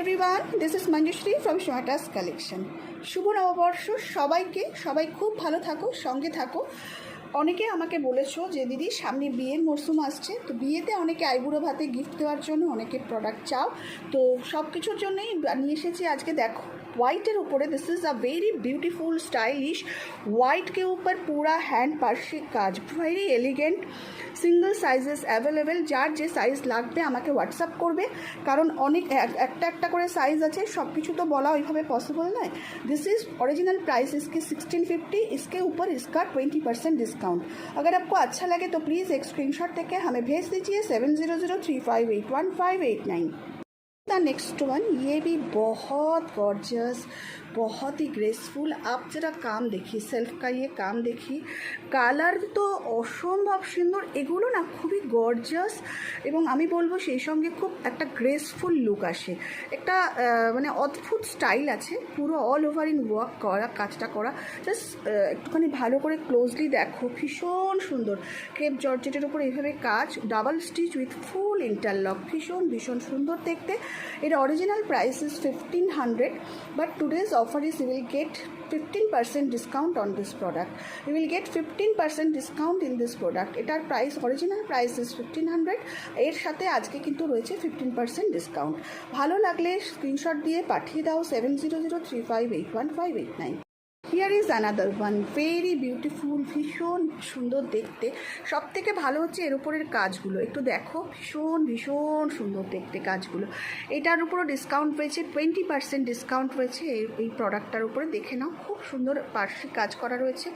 everyone, this is Manjushri from Shweta's collection. শুভ নববর্ষ সবাইকে, সবাই খুব ভালো থাকো, সঙ্গে থাকো। অনেকে আমাকে বলেছো যে দিদি সামনে বিয়ের মরশুম আসছে, তো বিয়েতে অনেকে আইবুড়ো ভাতে গিফট দেওয়ার জন্য অনেকে প্রোডাক্ট চাও, তো সব কিছুর জন্যই নিয়ে এসেছি আজকে। দেখো হোয়াইটের উপরে this is a very beautiful stylish white के ऊपर पूरा हैंड पार्शी কাজ, very elegant, single sizes available. যার যে সাইজ লাগবে আমাকে হোয়াটসঅ্যাপ করবে, কারণ অনেক একটা একটা করে সাইজ আছে, सब কিছু তো বলা ওইভাবে পসিবল নয়। दिस इज़ ओरिजिनल प्राइस इसकी 1650, इसके ऊपर इसका 20% डिस्काउंट। अगर आपको अच्छा लगे तो प्लीज़ एक स्क्रीनशॉट देके हमें भेज दीजिए 7003581589। द नेक्स्ट वन, ये भी बहुत गॉर्जियस, बहुत ही ग्रेसफुल। आप जरा काम देखिए, सेल्फ का ये काम देखिए, কালার তো অসম্ভব সুন্দর, এগুলো না খুবই গর্জিয়াস এবং আমি বলবো সেই সঙ্গে খুব একটা গ্রেসফুল লুক আসে, একটা মানে অদ্ভুত স্টাইল আছে, পুরো অল ওভার ইন ওয়ার্ক করা, কাজটা করা। জাস্ট একটুখানি ভালো করে ক্লোজলি দেখো, ভীষণ সুন্দর। ক্রেপ জর্জেটের উপর এইভাবে কাজ, double stitch with full interlock, ভীষণ ভীষণ সুন্দর দেখতে। এর original price is 1500, but today's offer is you will get 15% discount on this product. You will get 15% discount in this product. এটার প্রাইস, অরিজিনাল প্রাইস ইজ 1500, এর সাথে আজকে কিন্তু রয়েছে 15% ডিসকাউন্ট। ভালো লাগলে স্ক্রিনশট দিয়ে পাঠিয়ে দাও 7003581589। Here is another one, very beautiful, ভীষণ সুন্দর দেখতে। সব থেকে ভালো হচ্ছে এর উপরের কাজগুলো, একটু দেখো, ভীষণ ভীষণ সুন্দর দেখতে কাজগুলো। এটার উপরও ডিসকাউন্ট রয়েছে, 20% ডিসকাউন্ট রয়েছে এই প্রোডাক্টটার উপরে। দেখে নাও, খুব সুন্দর পার্শ্বিক কাজ করা রয়েছে,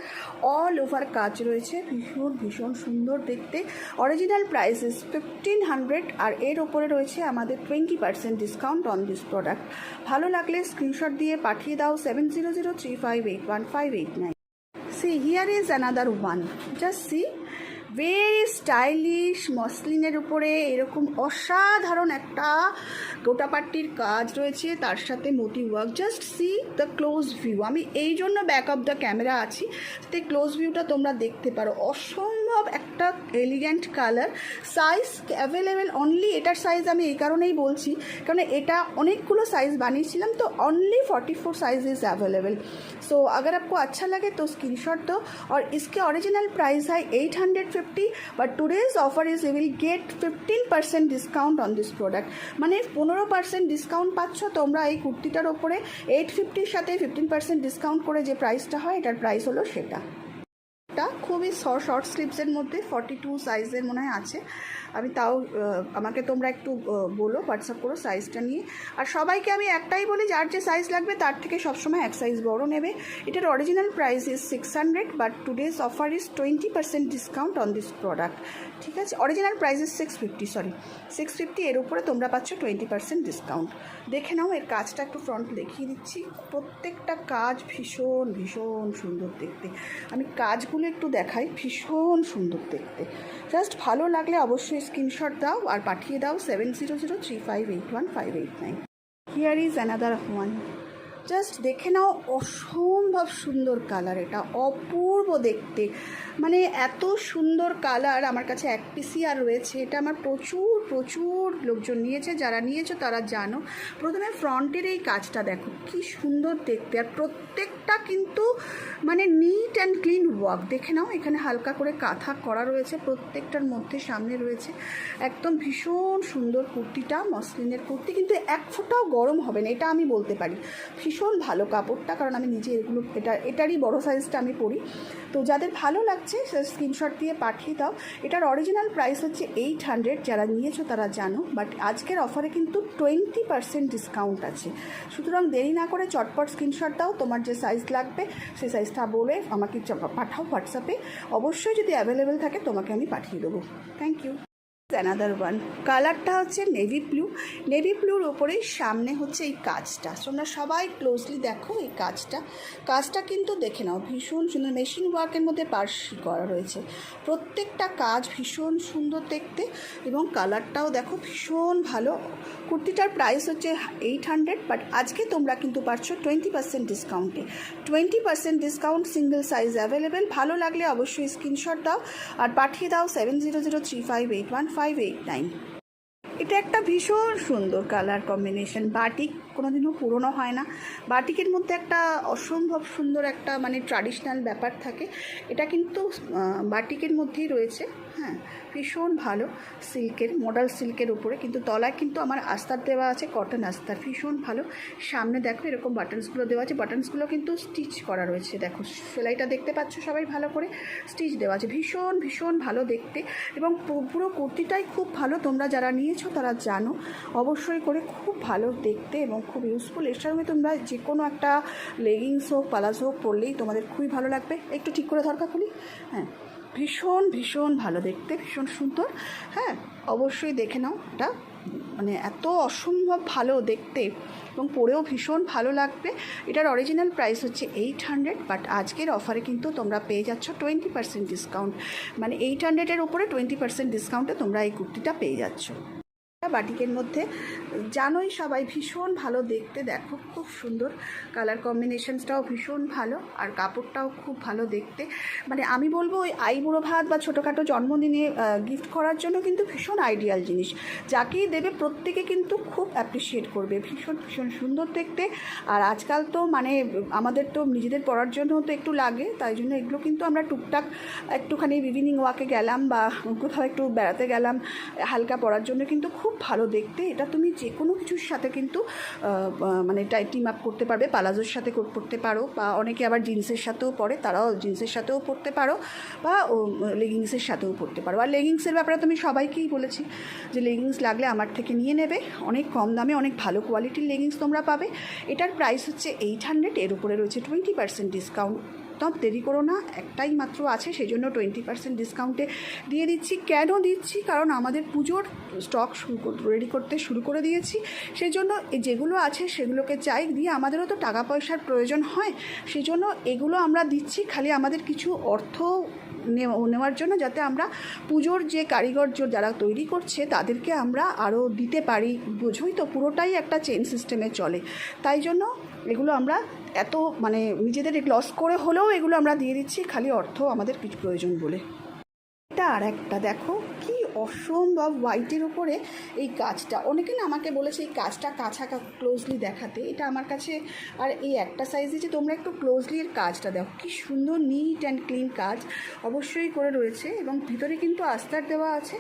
অল ওভার কাজ রয়েছে, ভীষণ ভীষণ সুন্দর দেখতে। অরিজিনাল প্রাইস ইজ 1500, আর এর ওপরে রয়েছে আমাদের 20% ডিসকাউন্ট অন দিস প্রোডাক্ট। ভালো লাগলে স্ক্রিনশট দিয়ে পাঠিয়ে দাও 7003581589। See, here is another one. Just see, very stylish মসলিনের উপরে এরকম অসাধারণ একটা গোটাপাট্টির কাজ রয়েছে, তার সাথে মোটি work. Just see the close view. আমি এই জন্য ব্যাক অফ দ্য ক্যামেরা আছি, যাতে ক্লোজ ভিউটা তোমরা দেখতে পারো। অসম্ভব একটা elegant colour, size available only. এটার সাইজ আমি এই কারণেই বলছি, কারণ এটা অনেকগুলো সাইজ বানিয়েছিলাম, তো অনলি 44 साइज इज़ अवेलेबल। सो अगर आपको अच्छा लगे तो स्क्रीनशॉट दो। और इसके ओरिजिनल प्राइस है 850, but today's offer is you will get 15% discount on this product. মানে 15% ডিসকাউন্ট পাচ্ছ তোমরা এই কুর্তিটার ওপরে। 850-র সাথে 15% ডিসকাউন্ট করে যে প্রাইসটা হয়, এটার প্রাইস হলো সেটা। খুবই শর্ট স্লিভসের মধ্যে 42 সাইজের মনে হয় আছে। আমি তাও আমাকে তোমরা একটু বলো, হোয়াটসঅ্যাপ করো সাইজটা নিয়ে। আর সবাইকে আমি একটাই বলি, যার যে সাইজ লাগবে তার থেকে সবসময় এক সাইজ বড় নেবে। এটার original price is 600, but today's offer is 20% discount on this product. ঠিক আছে, অরিজিনাল প্রাইস ইজ 650, এর উপরে তোমরা পাচ্ছ 20% ডিসকাউন্ট। দেখে নাও, এর কাজটা একটু ফ্রন্ট দেখিয়ে দিচ্ছি। প্রত্যেকটা কাজ ভীষণ ভীষণ সুন্দর দেখতে। আমি কাজগুলো একটু দেখাই, ভীষণ সুন্দর দেখতে। জাস্ট ভালো লাগলে অবশ্যই স্ক্রিনশট দাও আর পাঠিয়ে দাও 7003581589। Here is another one, just দেখে নাও, অসম্ভব সুন্দর কালার, এটা অপূর্ব দেখতে। মানে এত সুন্দর কালার আমার কাছে এক পিসি আর রয়েছে। এটা আমার প্রচুর প্রচুর লোকজন নিয়েছে, যারা নিয়েছো তারা জানো। প্রথমে ফ্রন্টের এই কাজটা দেখো, কি সুন্দর দেখতে, আর প্রত্যেকটা কিন্তু মানে নিট অ্যান্ড ক্লিন ওয়ার্ক। দেখে নাও, এখানে হালকা করে কাঁথা করা রয়েছে, প্রত্যেকটার মধ্যে সামনে রয়েছে। একদম ভীষণ সুন্দর কুর্তিটা, মসলিনের কুর্তি, কিন্তু এক ফোঁটাও গরম হবে না, এটা আমি বলতে পারি। ভীষণ ভালো কাপড়টা, কারণ আমি নিজে এগুলো এটারই বড় সাইজটা আমি পরি। তো যাদের ভালো লাগছে স্ক্রিনশট দিয়ে পাঠিয়ে দাও। এটার অরিজিনাল প্রাইস হচ্ছে 800, যারা নিয়েছো তারা জানো, বাট আজকের অফারে কিন্তু 20% ডিসকাউন্ট আছে। সুতরাং দেরি না করে চটপট স্ক্রিনশট দাও, তোমার যে সাইজ লাগবে সেই সাইজটা বলে আমাকে পাঠাও হোয়াটসঅ্যাপে। অবশ্যই যদি অ্যাভেলেবেল থাকে তোমাকে আমি পাঠিয়ে দেবো। Thank you. অ্যানাদার ওয়ান, কালারটা হচ্ছে নেভি ব্লু, নেভি ব্লুর ওপরেই সামনে হচ্ছে এই কাজটা। তোমরা সবাই ক্লোজলি দেখো এই কাজটা কিন্তু দেখে নাও, ভীষণ সুন্দর মেশিন ওয়ার্কের মধ্যে পার্সি করা রয়েছে। প্রত্যেকটা কাজ ভীষণ সুন্দর দেখতে, এবং কালারটাও দেখো ভীষণ ভালো। কুর্তিটার প্রাইস হচ্ছে 800, বাট আজকে তোমরা কিন্তু পাচ্ছ 20% ডিসকাউন্টে। 20% ডিসকাউন্ট, সিঙ্গেল সাইজ অ্যাভেলেবেল। ভালো লাগলে অবশ্যই স্ক্রিনশট দাও আর পাঠিয়ে দাও 7003581589। এটা একটা ভীষণ সুন্দর কালার কম্বিনেশন। বাটিক কোনোদিনও পুরনো হয় না, বাটিকের মধ্যে একটা অসম্ভব সুন্দর একটা মানে ট্র্যাডিশনাল ব্যাপার থাকে। এটা কিন্তু বাটিকের মধ্যেই রয়েছে। হ্যাঁ, ভীষণ ভালো সিল্কের, মডাল সিল্কের উপরে, কিন্তু তলায় কিন্তু আমার আস্তার দেওয়া আছে, কটন আস্তার, ভীষণ ভালো। সামনে দেখো এরকম বাটনসগুলো দেওয়া আছে, বাটনসগুলো কিন্তু স্টিচ করা রয়েছে, দেখো সেলাইটা দেখতে পাচ্ছ সবাই ভালো করে, স্টিচ দেওয়া আছে, ভীষণ ভীষণ ভালো দেখতে। এবং পুরো কুর্তিটাই খুব ভালো, তোমরা যারা নিয়েছো তারা জানো অবশ্যই করে, খুব ভালো দেখতে এবং খুব ইউজফুল। এর সঙ্গে তোমরা যে কোনো একটা লেগিংস হোক প্লাজো হোক পরলেই তোমাদের খুবই ভালো লাগবে। একটু ঠিক করে দরকার খুলি, হ্যাঁ, ভীষণ ভীষণ ভালো দেখতে, ভীষণ সুন্দর। হ্যাঁ, অবশ্যই দেখে নাও, এটা মানে এত অসম্ভব ভালো দেখতে এবং পরেও ভীষণ ভালো লাগবে। এটার অরিজিনাল প্রাইস হচ্ছে 800, বাট আজকের অফারে কিন্তু তোমরা পেয়ে যাচ্ছ 20% ডিসকাউন্ট, মানে 800-এর উপরে 20% ডিসকাউন্টে তোমরা এই কুর্তিটা পেয়ে যাচ্ছ। বাটিকের মধ্যে জানোই সবাই, ভীষণ ভালো দেখতে, দেখো খুব সুন্দর কালার কম্বিনেশনসটাও ভীষণ ভালো, আর কাপড়টাও খুব ভালো দেখতে। মানে আমি বলবো ওই আইবুড়ো ভাত বা ছোটোখাটো জন্মদিনে গিফট করার জন্য কিন্তু ভীষণ আইডিয়াল জিনিস, যাকেই দেবে প্রত্যেকে কিন্তু খুব অ্যাপ্রিসিয়েট করবে, ভীষণ ভীষণ সুন্দর দেখতে। আর আজকাল তো মানে আমাদের তো নিজেদের পরার জন্য তো একটু লাগে, তাই জন্য এগুলো কিন্তু আমরা টুকটাক একটুখানি ইভিনিং ওয়াকে গেলাম বা কোথাও একটু বেড়াতে গেলাম, হালকা পরার জন্য কিন্তু খুব ভালো দেখতে। এটা তুমি যে কোনো কিছুর সাথে কিন্তু মানে টিম আপ করতে পারবে, পালাজোর সাথে পরতে পারো, বা অনেকে আবার জিন্সের সাথেও পরে, তারাও জিন্সের সাথেও পরতে পারো, বা লেগিংসের সাথেও পরতে পারো। আর লেগিংসের ব্যাপারে তুমি সবাইকেই বলেছি যে লেগিংস লাগলে আমার থেকে নিয়ে নেবে, অনেক কম দামে অনেক ভালো কোয়ালিটির লেগিংস তোমরা পাবে। এটার প্রাইস হচ্ছে 800, এর উপরে রয়েছে 20% ডিসকাউন্ট। তো দেরি করো না, একটাই মাত্র আছে, সেই জন্য 20% ডিসকাউন্টে দিয়ে দিচ্ছি। কেন দিচ্ছি? কারণ আমাদের পুজোর স্টক রেডি করতে শুরু করে দিয়েছি, সেই জন্য যেগুলো আছে সেগুলোকে চাই দিয়ে, আমাদেরও তো টাকা পয়সার প্রয়োজন হয়, সেই জন্য এগুলো আমরা দিচ্ছি। খালি আমাদের কিছু অর্থ নেওয়ার জন্য, যাতে আমরা পুজোর যে কারিগর যারা তৈরি করছে তাদেরকে আমরা আরও দিতে পারি। বোঝোই তো, পুরোটাই একটা চেন সিস্টেমে চলে, তাই জন্য এগুলো আমরা এত মানে নিজেদের লস করে হলেও এগুলো আমরা দিয়ে দিচ্ছি, খালি অর্থ আমাদের কিছু প্রয়োজন বলে। এটা আর একটা দেখো কি অসম্ভব হোয়াইটের উপরে এই কাজটা, অনেকে না আমাকে বলেছে এই কাজটা কাছা ক্লোজলি দেখাতে, এটা আমার কাছে আর এই একটা সাইজে যে তোমরা একটু ক্লোজলি এর কাজটা দেখো, কি সুন্দর নিট অ্যান্ড ক্লিন কাজ অবশ্যই করে রয়েছে, এবং ভিতরে কিন্তু আস্তার দেওয়া আছে,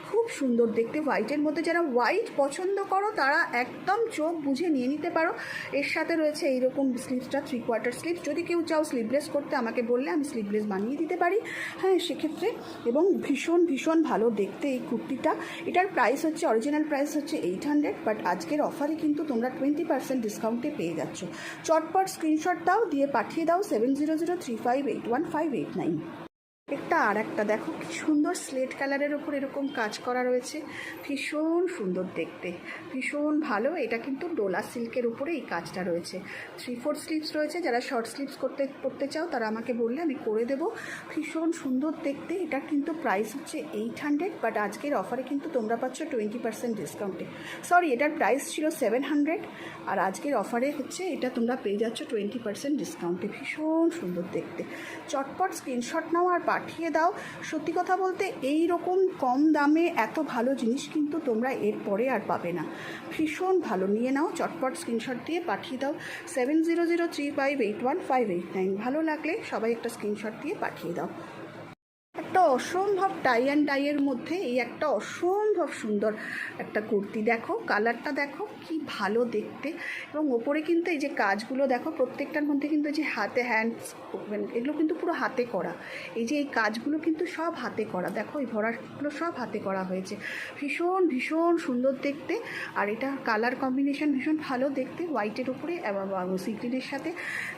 খুব সুন্দর দেখতে। হোয়াইটের মধ্যে যারা হোয়াইট পছন্দ করো তারা একদম চোখ বুঝে নিয়ে নিতে পারো। এর সাথে রয়েছে এইরকম স্লিভসটা 3/4 স্লিভস, যদি কেউ চাও স্লিভলেস করতে আমাকে বললে আমি স্লিভলেস বানিয়ে দিতে পারি, হ্যাঁ সেক্ষেত্রে। এবং ভীষণ ভীষণ ভালো দেখতে এই কুর্তিটা। এটার প্রাইস হচ্ছে, অরিজিনাল প্রাইস হচ্ছে 800, বাট আজকের অফারে কিন্তু তোমরা 20% ডিসকাউন্টে পেয়ে যাচ্ছ। চটপট স্ক্রিনশট দাও, দিয়ে পাঠিয়ে দাও 7003581589। একটা আর একটা দেখো কি সুন্দর স্লেট কালারের ওপর এরকম কাজ করা রয়েছে, ভীষণ সুন্দর দেখতে, ভীষণ ভালো। এটা কিন্তু ডোলা সিল্কের উপরে এই কাজটা রয়েছে, 3/4 স্লিভস রয়েছে। যারা শর্ট স্লিভস পরতে চাও তারা আমাকে বললে আমি করে দেবো, ভীষণ সুন্দর দেখতে। এটা কিন্তু প্রাইস হচ্ছে 800, বাট আজকের অফারে কিন্তু তোমরা পাচ্ছ 20% ডিসকাউন্টে। সরি, এটার প্রাইস ছিল 700, আর আজকের অফারে হচ্ছে এটা তোমরা পেয়ে যাচ্ছ 20% ডিসকাউন্টে, ভীষণ সুন্দর দেখতে। চটপট স্ক্রিনশট নাও আর পাঠিয়ে দাও। সত্যি কথা বলতে এই রকম কম দামে এত ভালো জিনিস কিন্তু তোমরা এরপরে আর পাবে না, ভীষণ ভালো। নিয়ে নাও, চটপট স্ক্রিনশট দিয়ে পাঠিয়ে দাও 7003581589। ভালো লাগলে সবাই একটা স্ক্রিনশট দিয়ে পাঠিয়ে দাও। একটা অসম্ভব টাই অ্যান্ড ডাইয়ের মধ্যে এই একটা অসম্ভব সুন্দর একটা কুর্তি, দেখো কালারটা দেখো কি ভালো দেখতে। এবং ওপরে কিন্তু এই যে কাজগুলো দেখো, প্রত্যেকটার মধ্যে কিন্তু যে হাতে হ্যান্ডস, এগুলো কিন্তু পুরো হাতে করা, এই যে এই কাজগুলো কিন্তু সব হাতে করা, দেখো এই ভরাটগুলো সব হাতে করা হয়েছে, ভীষণ ভীষণ সুন্দর দেখতে। আর এটা কালার কম্বিনেশন ভীষণ ভালো দেখতে, হোয়াইটের উপরে সি গ্রিনের সাথে,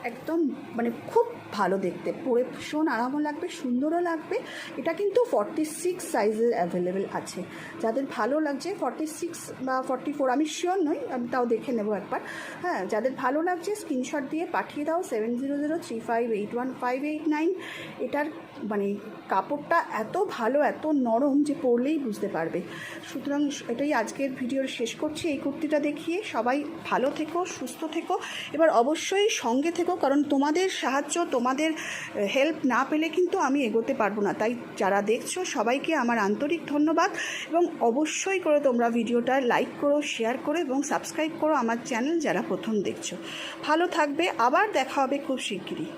একদম মানে খুব ভালো দেখতে, পরে ভীষণ আরামও লাগবে, সুন্দরও লাগবে। এটা কিন্তু 46 সাইজের অ্যাভেলেবেল আছে, যাদের ভালো লাগছে 46 বা 44, আমি শিওর নই, আমি তাও দেখে নেব একবার। হ্যাঁ, যাদের ভালো লাগছে স্ক্রিনশট দিয়ে পাঠিয়ে দাও 7003581589। এটার মানে কাপড়টা এত ভালো, এত নরম যে পরলেই বুঝতে পারবে। সুতরাং এটাই আজকের ভিডিওর শেষ করছি এই কুর্তিটা দেখিয়ে। সবাই ভালো থেকো, সুস্থ থেকো, এবার অবশ্যই সঙ্গে থেকো, কারণ তোমাদের সাহায্য, তোমাদের হেল্প না পেলে কিন্তু আমি এগোতে পারবো না। তাই যারা দেখছো সবাইকে আমার আন্তরিক ধন্যবাদ, এবং অবশ্যই করে তোমরা ভিডিওটা লাইক করো, শেয়ার করো এবং সাবস্ক্রাইব করো আমার চ্যানেল যারা প্রথম দেখছো। ভালো থাকবে, আবার দেখা হবে খুব শিগগিরই।